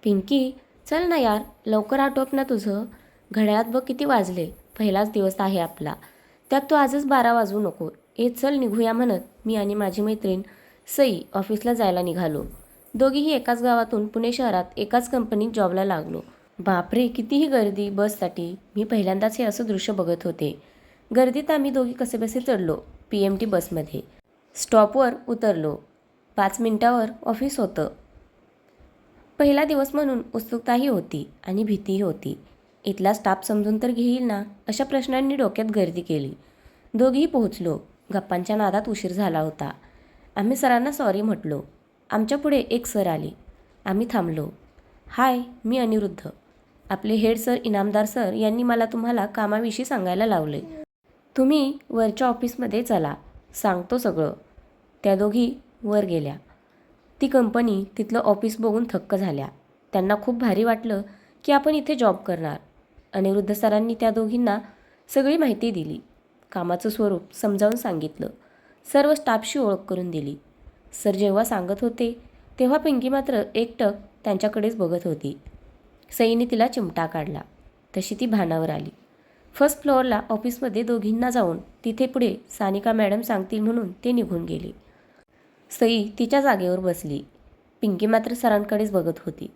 पिंकी, चल ना यार, लवकर आटोप ना तुझं. घड्याळात बघ किती वाजले. पहिलाच दिवस आहे आपला. त्यात तू आजच 12 वाजवू नको. चल निघूया म्हणत मी आणि माझी मैत्रीण सई ऑफिसला जायला निघालो. दोघीही एकाच गावातून पुणे शहरात एकाच कंपनीत जॉबला लागलो. बापरे, कितीही गर्दी बससाठी. मी पहिल्यांदाच हे असं दृश्य बघत होते. गर्दीत आम्ही दोघी कसेबसे चढलो PMT बसमध्ये. स्टॉपवर उतरलो. 5 मिनिटावर ऑफिस होतं. पहिला दिवस म्हणून उत्सुकताही होती आणि भीतीही होती. इथला स्टाफ समजून तर घेईल ना, अशा प्रश्नांनी डोक्यात गर्दी केली. दोघीही पोहोचलो. गप्पांच्या नादात उशीर झाला होता. आम्ही सरांना सॉरी म्हटलो. आमच्या पुढे एक सर आले. आम्ही थांबलो. हाय, मी अनिरुद्ध. आपले हेड सर इनामदार सर यांनी मला तुम्हाला कामाविषयी सांगायला लावले. तुम्ही वरच्या ऑफिसमध्ये चला, सांगतो सगळं. त्या दोघी वर गेल्या. ती कंपनी, तिथलं ऑफिस बघून थक्क झाल्या. त्यांना खूप भारी वाटलं की आपण इथे जॉब करणार. अनिरुद्ध सरांनी त्या दोघींना सगळी माहिती दिली. कामाचं स्वरूप समजावून सांगितलं. सर्व स्टाफशी ओळख करून दिली. सर जेव्हा सांगत होते तेव्हा पिंकी मात्र एकटक त्यांच्याकडेच बघत होती. सईने तिला चिमटा काढला. तशी ती भानावर आली. फर्स्ट फ्लोअरला ऑफिसमध्ये दोघींना जाऊन तिथे पुढे सानिका मॅडम सांगतील म्हणून ते निघून गेले. सई तिच्या जागेवर बसली. पिंकी मात्र सरांकडेच बघत होती.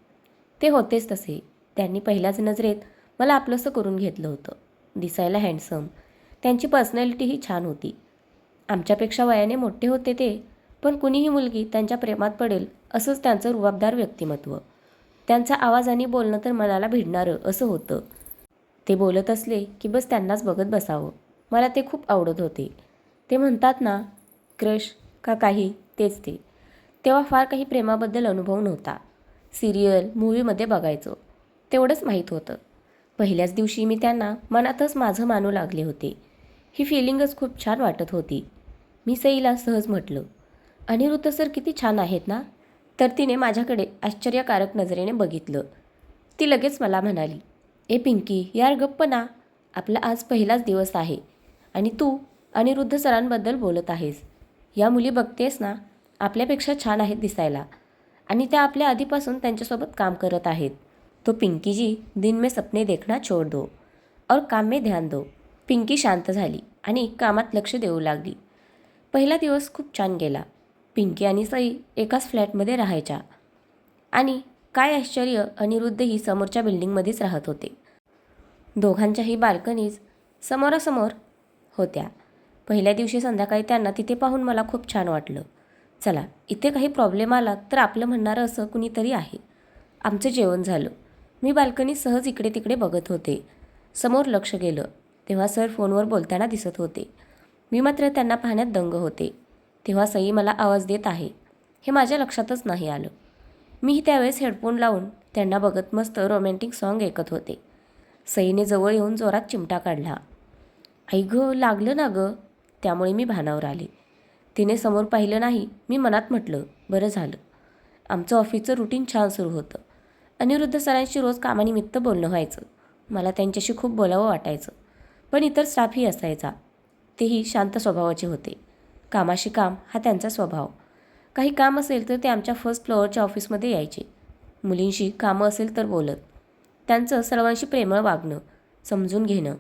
ते होतेच तसे. त्यांनी पहिल्याच नजरेत मला आपलंसं करून घेतलं होतं. दिसायला हँडसम. त्यांची पर्सनॅलिटीही छान होती. आमच्यापेक्षा वयाने मोठे होते ते, पण कुणीही मुलगी त्यांच्या प्रेमात पडेल असंच त्यांचं रुबाबदार व्यक्तिमत्व. त्यांचा आवाज आणि बोलणं तर मनाला भिडणारं असं होतं. ते बोलत असले की बस त्यांनाच बघत बसावं. मला ते खूप आवडत होते. ते म्हणतात ना, क्रश का काही, तेच ते. तेव्हा फार काही प्रेमाबद्दल अनुभव नव्हता. सिरियल, मूव्हीमध्ये बघायचो, तेवढंच माहीत होतं. पहिल्याच दिवशी मी त्यांना मनातच माझं मानू लागले होते. ही फिलिंगच खूप छान वाटत होती. मी सईला सहज म्हटलं, अनिरुद्ध सर किती छान आहेत ना. तर तिने माझ्याकडे आश्चर्यकारक नजरेने बघितलं. ती लगेच मला म्हणाली, पिंकी यार गप्प ना. आपला आज पहिलाच दिवस आहे आणि तू अनिरुद्ध सरांबद्दल बोलत आहेस. या मुली बघतेस ना, आपल्यापेक्षा छान आहेत दिसायला आणि त्या आपल्या आधीपासून त्यांच्यासोबत काम करत आहेत. तो पिंकी जी दिन में सपने देखना छोड़ दो और काम में ध्यान दो. पिंकी शांत झाली आणि कामात लक्ष देऊ लागली. पहिला दिवस खूप छान गेला. पिंकी आणि सई एकाच फ्लॅटमध्ये राहायच्या आणि काय आश्चर्य, अनिरुद्धही समोरच्या बिल्डिंगमध्येच राहत होते. दोघांच्याही बाल्कनीज समोरासमोर होत्या. पहिल्या दिवशी संध्याकाळी त्यांना तिथे पाहून मला खूप छान वाटलं. चला, इथे काही प्रॉब्लेम आला तर आपलं म्हणणारं असं कुणीतरी आहे. आमचं जेवण झालं. मी बाल्कनीत सहज इकडे तिकडे बघत होते. समोर लक्ष गेलं तेव्हा सर फोनवर बोलताना दिसत होते. मी मात्र त्यांना पाहण्यात दंग होते. तेव्हा सई मला आवाज देत आहे हे माझ्या लक्षातच नाही आलं. मीही त्यावेळेस हेडफोन लावून त्यांना बघत मस्त रोमॅन्टिक सॉन्ग ऐकत होते. सईने जवळ येऊन जोरात चिमटा काढला. आई गं, लागलं ना गं. त्यामुळे मी भानावर आले. तिने समोर पाहिलं नाही. मी मनात म्हटलं, बरं झालं. आमचं ऑफिसचं रुटीन छान सुरू होतं. अनिरुद्ध सरांशी रोज कामानिमित्त बोलणं व्हायचं. मला त्यांच्याशी खूप बोलावं वाटायचं. पण इतर स्टाफही असायचा. तेही शांत स्वभावाचे होते. कामाशी काम हा त्यांचा स्वभाव. काही काम असेल तर ते आमच्या फर्स्ट फ्लोअरच्या ऑफिसमध्ये यायचे. मुलींशी कामं असेल तर बोलत. त्यांचं सर्वांशी प्रेमळ वागणं, समजून घेणं,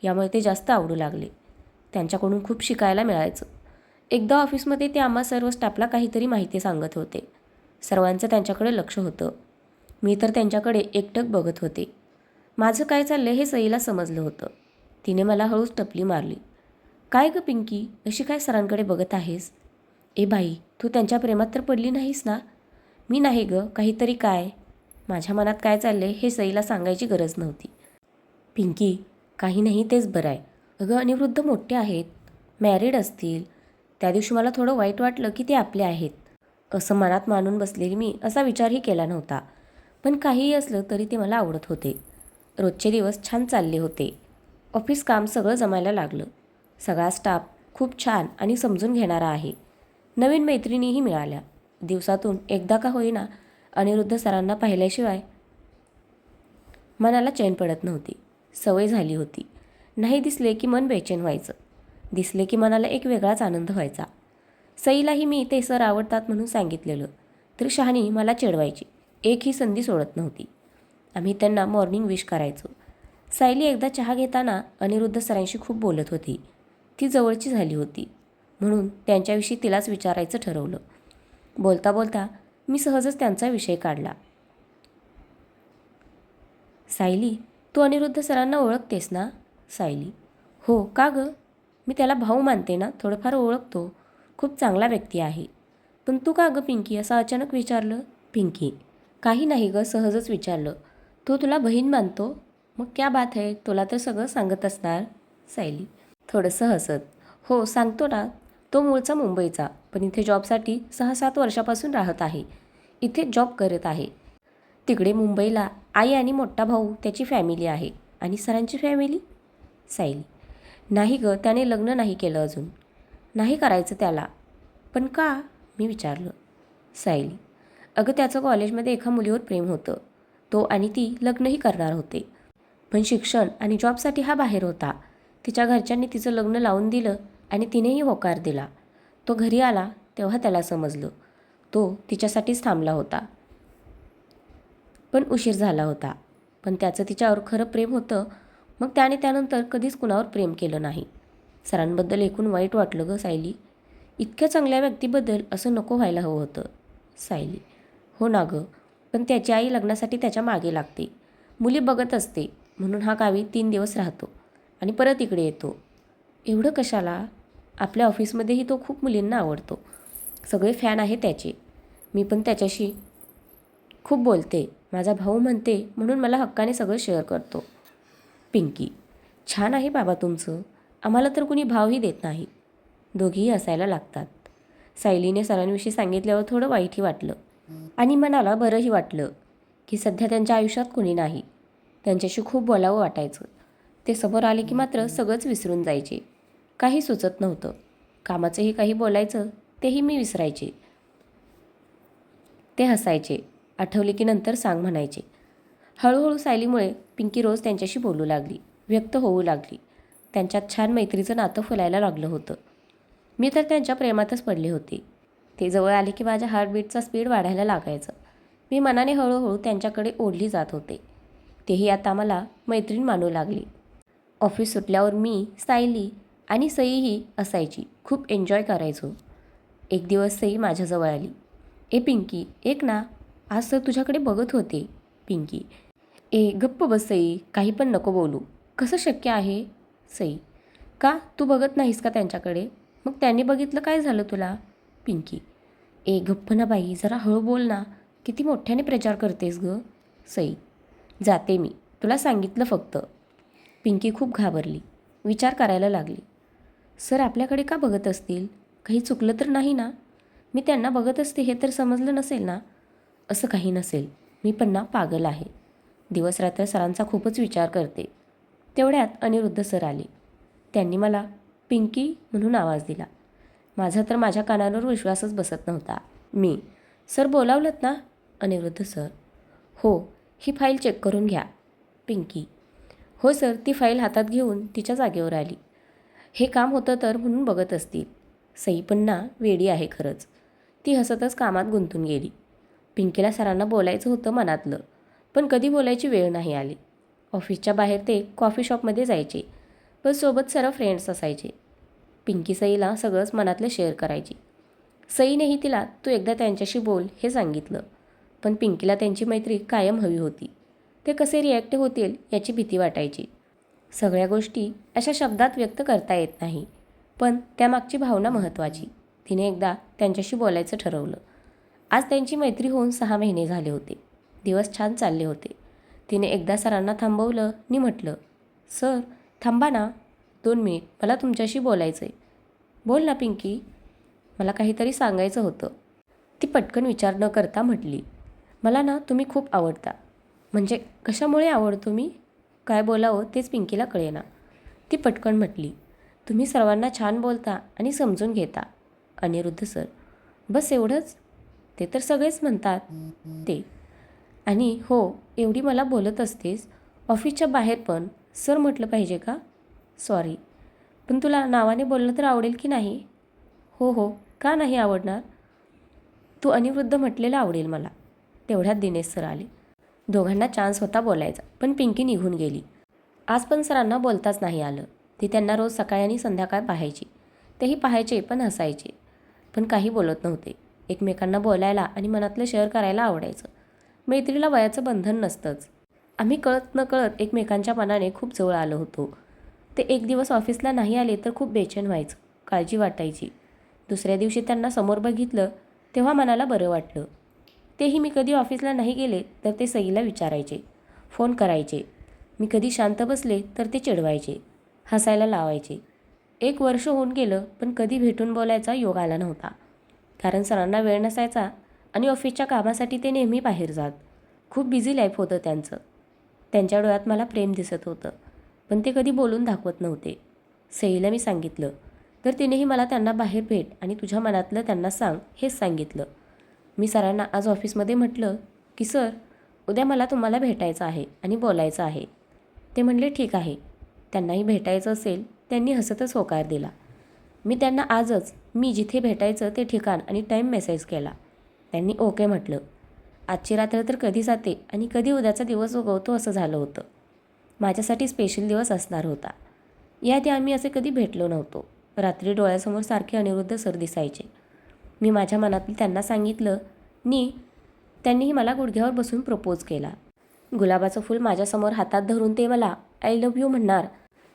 यामुळे ते जास्त आवडू लागले. त्यांच्याकडून खूप शिकायला मिळायचं. एकदा ऑफिसमध्ये ते आम्हा सर्व स्टाफला काहीतरी माहिती सांगत होते. सर्वांचं त्यांच्याकडे लक्ष होतं. मी तर त्यांच्याकडे एकटक बघत होते. माझं काय चाललं हे सईला समजलं होतं. तिने मला हळूच टपली मारली. काय गं पिंकी, अशी काय सरांकडे बघत आहेस? बाई, तू त्यांच्या प्रेमात तर पडली नाहीस ना? मी नाही गं, काहीतरी काय. माझ्या मनात काय चाललंय हे सईला सांगायची गरज नव्हती. पिंकी, काही नाही, तेच बरं आहे. अगं, अनिरुद्ध मोठे आहेत, मॅरिड असतील. त्या दिवशी मला थोडं वाईट वाटलं की ते आपले आहेत. असं मनात मानून बसलेली मी असा विचारही केला नव्हता. पण काहीही असलं तरी ते मला आवडत होते. रोजचे दिवस छान चालले होते. ऑफिस काम सगळं जमायला लागलं. सगळा स्टाफ खूप छान आणि समजून घेणारा आहे. नवीन मैत्रिणीही मिळाल्या. दिवसातून एकदा का होईना अनिरुद्ध सरांना पाहिल्याशिवाय मनाला चैन पडत नव्हती. सवय झाली होती. नाही दिसले की मन बेचैन व्हायचं. दिसले की मनाला एक वेगळाच आनंद व्हायचा. सईलाही मी ते सर आवडतात म्हणून सांगितलेलं, तर शहाणी मला चिडवायची. एकही संधी सोडत नव्हती. आम्ही त्यांना मॉर्निंग विश करायचो. सायली एकदा चहा घेताना अनिरुद्ध सरांशी खूप बोलत होती. ती जवळची झाली होती म्हणून त्यांच्याविषयी तिलाच विचारायचं ठरवलं. बोलता बोलता मी सहजच त्यांचा विषय काढला. सायली, तू अनिरुद्ध सरांना ओळखतेस ना? सायली, हो का गं? मी त्याला भाऊ मानते ना, थोडंफार ओळखतो. खूप चांगला व्यक्ती आहे. पण तू का गं पिंकी असं अचानक विचारलं? पिंकी, काही नाही गं, सहजच विचारलं. तो तुला बहीण मानतो? मग क्या बात आहे, तुला तर सगळं सांगत असणार. सायली, थोडंसं हसत, हो सांगतो ना. तो मूळचा मुंबईचा, पण इथे जॉबसाठी 6-7 वर्षापासून राहत आहे. इथे जॉब करत आहे. तिकडे मुंबईला आई आणि मोठा भाऊ त्याची फॅमिली आहे. आणि सरांची फॅमिली? सायली, नाही गं, त्याने लग्न नाही केलं अजून. नाही करायचं त्याला. पण का? मी विचारलं. सायली, अगं त्याचं कॉलेजमध्ये एका मुलीवर प्रेम होतं. तो आणि ती लग्नही करणार होते. पण शिक्षण आणि जॉबसाठी हा बाहेर होता. तिच्या घरच्यांनी तिचं लग्न लावून दिलं आणि तिनेही होकार दिला. तो घरी आला तेव्हा त्याला समजलं. तो तिच्यासाठीच थांबला होता. पण उशीर झाला होता. पण त्याचं तिच्यावर खरं प्रेम होतं. मग त्याने त्यानंतर कधीच कुणावर प्रेम केलं नाही. सरांबद्दल ऐकून वाईट वाटलं गं सायली. इतक्या चांगल्या व्यक्तीबद्दल असं नको व्हायला हवं होतं. सायली, हो ना गं, पण त्याची आई लग्नासाठी त्याच्या मागे लागते. मुली बघत असते म्हणून हा गावी 3 दिवस राहतो आणि परत इकडे येतो. एवढं कशाला? आपल्या ऑफिसमध्येही तो खूप मुलींना आवडतो. सगळे फॅन आहे त्याचे. मी पण त्याच्याशी खूप बोलते. माझा भाऊ म्हणते म्हणून मला हक्काने सगळं शेअर करतो. पिंकी, छान आहे बाबा तुमचं. आम्हाला तर कुणी भावही देत नाही. दोघीही असायला लागतात. सायलीने सरांविषयी सांगितल्यावर थोडं वाईटही वाटलं आणि मनाला बरंही वाटलं की सध्या त्यांच्या आयुष्यात कुणी नाही. त्यांच्याशी खूप बोलावं वाटायचं. ते समोर आले की मात्र सगळंच विसरून जायचे. काही सुचत नव्हतं. कामाचंही काही बोलायचं तेही मी विसरायचे. ते हसायचे. आठवले की नंतर सांग म्हणायचे. हळूहळू सायलीमुळे पिंकी रोज त्यांच्याशी बोलू लागली, व्यक्त होऊ लागली. त्यांच्यात छान मैत्रीचं नातं फुलायला लागलं होतं. मी तर त्यांच्या प्रेमातच पडले होते. ते जवळ आले की माझ्या हार्टबीटचा स्पीड वाढायला लागायचं. मी मनाने हळूहळू त्यांच्याकडे ओढली जात होते. तेही आता मला मैत्रीण मानू लागली. ऑफिस सुटल्यावर मी, सायली आणि सईही असायची. खूप एन्जॉय करायचो. एक दिवस सई माझ्याजवळ आली. ए पिंकी, एक ना, आज सर तुझ्याकडे बघत होते. पिंकी, ए गप्प बस सई, काही पण नको बोलू. कसं शक्य आहे? सई, का तू बघत नाहीस का त्यांच्याकडे? मग त्यांनी बघितलं काय झालं तुला? पिंकी, ए गप्प ना बाई, जरा हळू बोल ना. किती मोठ्याने प्रचार करतेस गं. सई, जाते मी, तुला सांगितलं फक्त. पिंकी खूप घाबरली. विचार करायला लागली. सर आपल्याकडे का बघत असतील? काही चुकलं तर नाही ना? मी त्यांना बघत असते हे तर समजलं नसेल ना? असं काही नसेल. मी पण ना पागल आहे. दिवस रात्र सरांचा खूपच विचार करते. तेवढ्यात अनिरुद्ध सर आले. त्यांनी मला पिंकी म्हणून आवाज दिला. माझा तर माझ्या कानावर विश्वासच बसत नव्हता. मी, सर बोलावलंत ना? अनिरुद्ध सर, हो, ही फाईल चेक करून घ्या. पिंकी, हो सर. ती फाईल हातात घेऊन तिच्या जागेवर आली. हे काम होतं तर म्हणून बघत असतील. सई पण ना वेडी आहे खरंच. ती हसतच कामात गुंतून गेली. पिंकीला सरांना बोलायचं होतं मनातलं, पण कधी बोलायची वेळ नाही आली. ऑफिसच्या बाहेर ते कॉफी शॉपमध्ये जायचे, पण सोबत सर्व फ्रेंड्स असायचे. पिंकी सईला सगळंच मनातलं शेअर करायची. सईनेही तिला तू एकदा त्यांच्याशी बोल हे सांगितलं, पण पिंकीला त्यांची मैत्री कायम हवी होती. ते कसे रिॲक्ट होतील याची भीती वाटायची. सगळ्या गोष्टी अशा शब्दात व्यक्त करता येत नाही, पण त्यामागची भावना महत्त्वाची. तिने एकदा त्यांच्याशी बोलायचं ठरवलं. आज त्यांची मैत्री होऊन 6 महिने झाले होते. दिवस छान चालले होते. तिने एकदा सरांना थांबवलं आणि म्हटलं, सर थांबा ना, 2 मिनिट, मला तुमच्याशी बोलायचं आहे. बोल ना पिंकी, मला काहीतरी सांगायचं होतं. ती पटकन विचार न करता म्हटली, मला ना तुम्ही खूप आवडता. म्हणजे कशामुळे आवडतो मी? काय बोलावं तेच पिंकीला कळेना. ती पटकन म्हटली, तुम्ही सर्वांना छान बोलता आणि समजून घेता. अनिरुद्ध सर, बस एवढंच? ते तर सगळेच म्हणतात. ते, आणि हो, एवढी मला बोलत असतेस, ऑफिसच्या बाहेर पण. सर म्हटलं पाहिजे का? सॉरी, पण तुला नावाने बोललं तर आवडेल की नाही? हो हो, का नाही आवडणार? तू अनिरुद्ध म्हटलेलं आवडेल मला. तेवढ्यात दिनेश सर आले. दोघांना चान्स होता बोलायचा, पण पिंकी निघून गेली. आज पण सरांना बोलताच नाही आलं. ती त्यांना रोज सकाळी आणि संध्याकाळ पाहायची. तेही पाहायचे पण हसायचे, पण काही बोलत नव्हते. एकमेकांना बोलायला आणि मनातलं शेअर करायला आवडायचं. मैत्रीला वयाचं बंधन नसतंच. आम्ही कळत नकळत एकमेकांच्या मनाने खूप जवळ आलो होतो. ते एक दिवस ऑफिसला नाही आले तर खूप बेचैन व्हायचं, काळजी वाटायची. दुसऱ्या दिवशी त्यांना समोर बघितलं तेव्हा मनाला बरं वाटलं. तेही मी कधी ऑफिसला नाही गेले तर ते सईला विचारायचे, फोन करायचे. मी कधी शांत बसले तर ते चिडवायचे, हसायला लावायचे. 1 वर्ष होऊन गेलं पण कधी भेटून बोलायचा योग आला नव्हता. कारण सरांना वेळ नसायचा आणि ऑफिसच्या कामासाठी ते नेहमी बाहेर जात. खूप बिझी लाईफ होतं त्यांचं. त्यांच्या डोळ्यात मला प्रेम दिसत होतं, पण ते कधी बोलून दाखवत नव्हते. सईला मी सांगितलं तर तिनेही मला त्यांना बाहेर भेट आणि तुझ्या मनातलं त्यांना सांग हेच सांगितलं. मी सरांना आज ऑफिसमध्ये म्हटलं की सर, उद्या मला तुम्हाला भेटायचं आहे आणि बोलायचं आहे. ते म्हणले ठीक आहे. त्यांनाही भेटायचं असेल. त्यांनी हसतच होकार दिला. मी त्यांना आजच मी जिथे भेटायचं ते ठिकाण आणि टाईम मेसेज केला. त्यांनी ओके म्हटलं. आजची रात्र तर कधी जाते आणि कधी उद्याचा दिवस उगवतो असं झालं होतं. माझ्यासाठी स्पेशल दिवस असणार होता. याआधी आम्ही असे कधी भेटलो नव्हतो. रात्री डोळ्यासमोर सारखे अनिरुद्ध सर दिसायचे. मी माझ्या मनातलं त्यांना सांगितलं नी त्यांनीही मला गुडघ्यावर बसून प्रपोज केला. गुलाबाचं फूल माझ्यासमोर हातात धरून ते मला आय लव्ह यू म्हणणार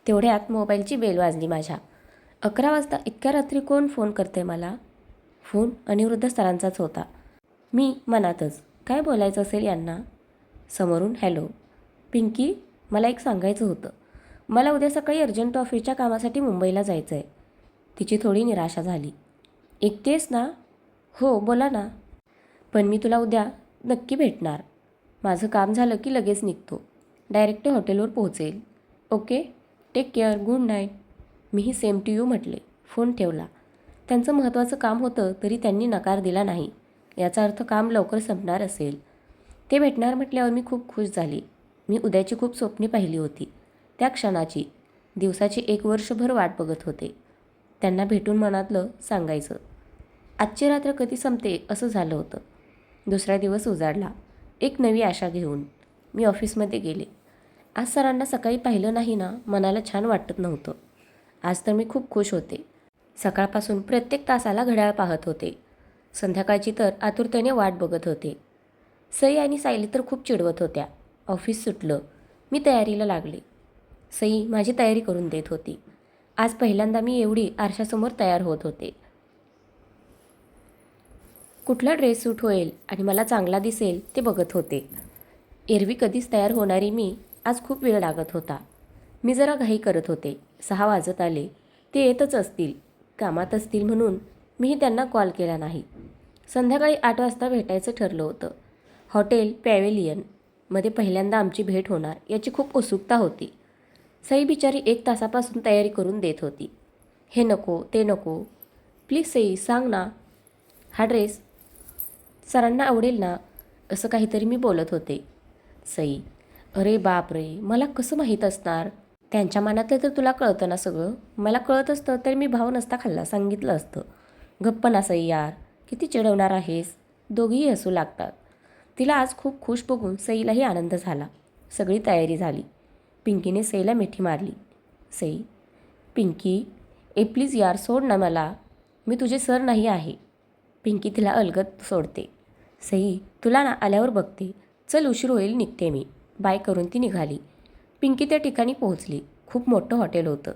तेवढ्यात मोबाईलची बेल वाजली माझ्या. 11 वाजता इतक्या रात्री कोण फोन करते मला? फोन अनिरुद्ध सरांचाच होता. मी मनातच काय बोलायचं असेल यांना. समोरून हॅलो पिंकी, मला एक सांगायचं होतं. मला उद्या सकाळी अर्जंट ऑफिसच्या कामासाठी मुंबईला जायचं आहे. तिची थोडी निराशा झाली. एकटेच ना? हो बोला ना. पण मी तुला उद्या नक्की भेटणार. माझं काम झालं की लगेच निघतो. डायरेक्ट हॉटेलवर पोहोचेल. Okay, take care, good night. मीही सेम टू यू म्हटले. फोन ठेवला. त्यांचं महत्त्वाचं काम होतं तरी त्यांनी नकार दिला नाही. याचा अर्थ काम लवकर संपणार असेल. ते भेटणार म्हटल्यावर मी खूप खुश झाली. मी उद्याची खूप स्वप्ने पाहिली होती. त्या क्षणाची, दिवसाची 1 वर्षभर वाट बघत होते. त्यांना भेटून मनातलं सांगायचं. आजची रात्र कधी संपते असं झालं होतं. दुसरा दिवस उजाडला. एक नवी आशा घेऊन मी ऑफिसमध्ये गेले. आज सरांना सकाळी पाहिलं नाही ना, मनाला छान वाटत नव्हतं. आज तर मी खूप खुश होते. सकाळपासून प्रत्येक तासाला घड्याळ पाहत होते. संध्याकाळची तर आतुरतेने वाट बघत होते. सई आणि सायली तर खूप चिडवत होत्या. ऑफिस सुटलं. मी तयारीला लागले. सई माझी तयारी करून देत होती. आज पहिल्यांदा मी एवढी आरशासमोर तयार होत होते. कुठला ड्रेस सूट होईल आणि मला चांगला दिसेल ते बघत होते. एरवी कधीच तयार होणारी मी आज खूप वेळ लागत होता. मी जरा घाई करत होते. 6 वाजत आले. ते येतच असतील, कामात असतील म्हणून मीही त्यांना कॉल केला नाही. संध्याकाळी 8 वाजता भेटायचं ठरलं होतं. हॉटेल पॅव्हेलियनमध्ये पहिल्यांदा आमची भेट होणार याची खूप उत्सुकता होती. सई बिचारी 1 तासापासून तयारी करून देत होती. हे नको, ते नको. प्लीज सई सांग ना, हा ड्रेस सरांना आवडेल ना? असं काहीतरी मी बोलत होते. सई, अरे बाप रे, मला कसं माहीत असणार? त्यांच्या मनातलं तर तुला कळतं ना सगळं. मला कळत असतं तर मी भाव नसता खाल्ला, सांगितलं असतं. गप्प ना सई यार, किती चिडवणार आहेस? दोघीही हसू लागतात. तिला आज खूप खुश बघून सईलाही आनंद झाला. सगळी तयारी झाली. पिंकीने सईला मिठी मारली. सई, पिंकी, ए प्लीज यार सोड ना मला. मी तुझे सर नाही आहे. पिंकी तिला अलगद सोडते. सई, तुला ना आल्यावर बघते. चल उशीर होईल, निघते मी. बाय करून ती निघाली. पिंकी त्या ठिकाणी पोहोचली. खूप मोठं हॉटेल होतं.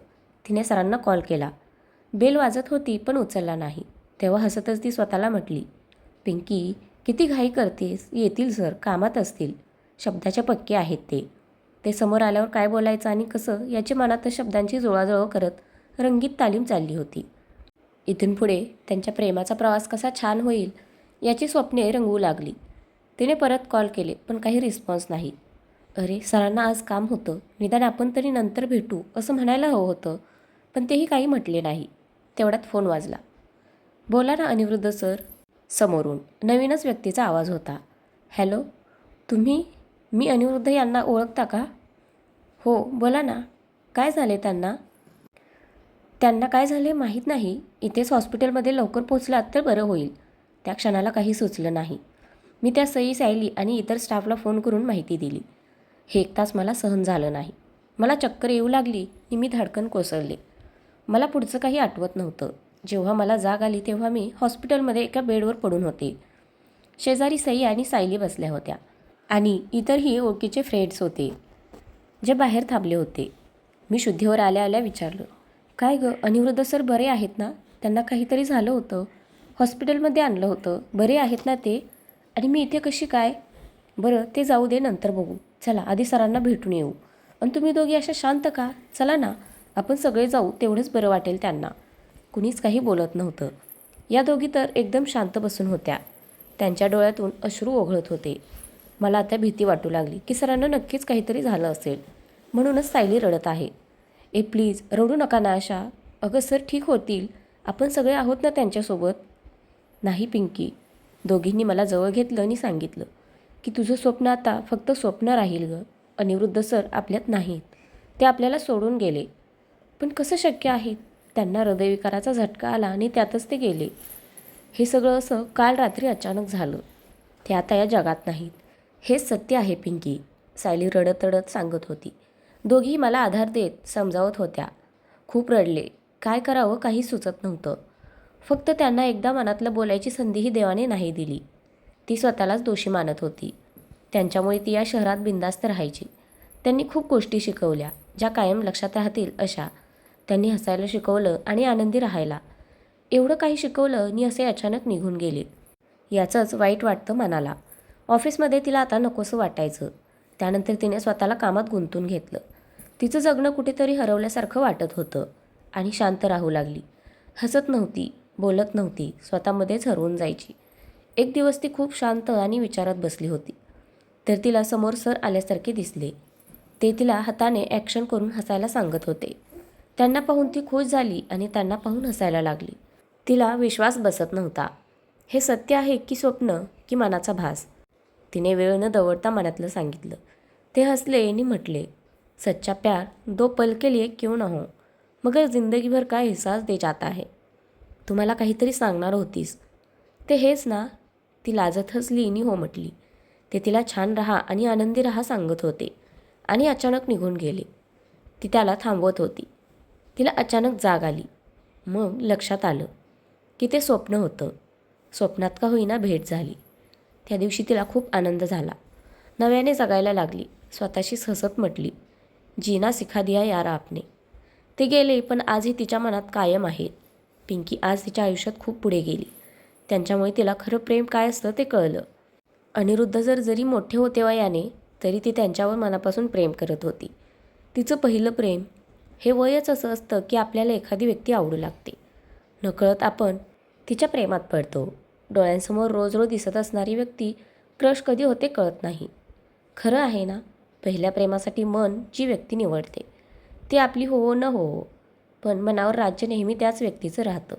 तिने सरांना कॉल केला. बेल वाजत होती पण उचलला नाही. तेव्हा हसतच ती स्वतःला म्हटली, पिंकी किती घाई करतेस? येतील सर, कामात असतील. शब्दाचे पक्के आहेत ते. ते समोर आल्यावर काय बोलायचं आणि कसं याची मनात शब्दांची जुळवाजुळव करत रंगीत तालीम चालली होती. इथून पुढे त्यांच्या प्रेमाचा प्रवास कसा छान होईल याची स्वप्ने रंगवू लागली. तिने परत कॉल केले पण काही रिस्पॉन्स नाही. अरे सरांना आज काम होतं, निदान आपण तरी नंतर भेटू असं म्हणायला हवं होतं, पण तेही काही म्हटले नाही. तेवढ्यात फोन वाजला. बोला ना अनिरुद्ध सर. समोरून नवीनच व्यक्तीचा आवाज होता. हॅलो, तुम्ही? मी अनिरुद्ध यांना ओळखता का? हो बोला ना. काय झाले त्यांना? त्यांना काय झाले माहीत नाही. इथेच हॉस्पिटलमध्ये लवकर पोचलात तर बरं होईल. त्या क्षणाला काही सुचलं नाही. मी त्या सई, सायली आणि इतर स्टाफला फोन करून माहिती दिली. हे 1 तास मला सहन झालं नाही. मला चक्कर येऊ लागली आणि मी धडकन कोसळले. मला पुढचं काही आठवत नव्हतं. जेव्हा मला जाग आली तेव्हा मी हॉस्पिटलमध्ये एका बेडवर पडून होते. शेजारी सई आणि सायली बसल्या होत्या आणि इतरही ओळखीचे फ्रेंड्स होते जे बाहेर थांबले होते. मी शुद्धीवर आल्या आल्या विचारलं, काय गं, अनिरुद्ध सर बरे आहेत ना? त्यांना काहीतरी झालं होतं. हॉस्पिटलमध्ये आणलं होतं. बरे आहेत ना ते? आणि मी इथे कशी काय? बरं, ते जाऊ दे, नंतर बघू. चला आधी सरांना भेटून येऊ. आणि तुम्ही दोघी अशा शांत का? चला ना, आपण सगळे जाऊ, तेवढंच बरं वाटेल त्यांना. कुणीच काही बोलत नव्हतं. या दोघी तर एकदम शांत बसून होत्या. त्यांच्या डोळ्यातून अश्रू ओघळत होते. मला आता भीती वाटू लागली की सरांना नक्कीच काहीतरी झालं असेल. म्हणूनच सायली रडत आहे. ए प्लीज, रडू नका ना आशा. अगं सर ठीक होतील. आपण सगळे आहोत ना त्यांच्यासोबत. नाही पिंकी. दोघींनी मला जवळ घेतलं आणि सांगितलं की तुझं स्वप्न आता फक्त स्वप्न राहील गं. अनिरुद्ध सर आपल्यात नाहीत. ते आपल्याला सोडून गेले. पण कसं शक्य आहे? त्यांना हृदयविकाराचा झटका आला आणि त्यातच ते गेले. हे सगळं असं काल रात्री अचानक झालं. ते आता या जगात नाहीत. हेच सत्य आहे पिंकी, सायली रडत रडत सांगत होती. दोघी मला आधार देत समजावत होत्या. खूप रडले. काय करावं काही सुचत नव्हतं. फक्त त्यांना एकदा मनातलं बोलायची संधीही देवाने नाही दिली. ती स्वतःलाच दोषी मानत होती. त्यांच्यामुळे ती या शहरात बिनधास्त राहायची. त्यांनी खूप गोष्टी शिकवल्या, ज्या कायम लक्षात राहतील अशा. त्यांनी हसायला शिकवलं आणि आनंदी राहायला. एवढं काही शिकवलं आणि असे अचानक निघून गेले. याचंच वाईट वाटतं मनाला. ऑफिसमध्ये तिला आता नकोसं वाटायचं. त्यानंतर तिने स्वतःला कामात गुंतून घेतलं. तिचं जगणं कुठेतरी हरवल्यासारखं वाटत होतं आणि शांत राहू लागली. हसत नव्हती, बोलत नव्हती, स्वतःमध्येच हरवून जायची. एक दिवस ती खूप शांत आणि विचारात बसली होती. तर तिला समोर सर आल्यासारखे दिसले. ते तिला हाताने ॲक्शन करून हसायला सांगत होते. त्यांना पाहून ती खुश झाली आणि त्यांना पाहून हसायला लागली. तिला विश्वास बसत नव्हता. हे सत्य आहे की स्वप्न की मनाचा भास? तिने वेळ न दवडता मनातलं सांगितलं. ते हसले आणि म्हटले, सच्चा प्यार 2 पल के लिए क्यों न हो, मगर जिंदगी भर का एहसास दे जाता है. तुम्हाला काहीतरी सांगणार होतीस. ते हेच ना? ती लाजत हसली आणि हो म्हटली. ते तिला छान राहा आणि आनंदी राहा सांगत होते आणि अचानक निघून गेले. ती त्याला थांबवत होती. तिला अचानक जाग आली. मग लक्षात आलं की ते स्वप्न होतं. स्वप्नात का होईना भेट झाली. त्या दिवशी तिला खूप आनंद झाला. नव्याने जगायला लागली. स्वतःशीच हसत म्हटली, जीना सिखा दिया यार आपने. ते गेले पण आजही तिच्या मनात कायम आहेत. पिंकी आज तिच्या आयुष्यात खूप पुढे गेली. त्यांच्यामुळे तिला खरं प्रेम काय असतं ते कळलं. अनिरुद्ध जरी मोठे होते वयाने, तरी ती त्यांच्यावर मनापासून प्रेम करत होती. तिचं पहिलं प्रेम हे वयच असं असतं की आपल्याला एखादी व्यक्ती आवडू लागते. नकळत आपण तिच्या प्रेमात पडतो. डोळ्यांसमोर रोज रोज दिसत असणारी व्यक्ती क्रश कधी होते कळत नाही. खरं आहे ना, पहिल्या प्रेमासाठी मन जी व्यक्ती निवडते ती आपली हो न हो, पण मनावर राज्य नेहमी त्याच व्यक्तीचं राहतं.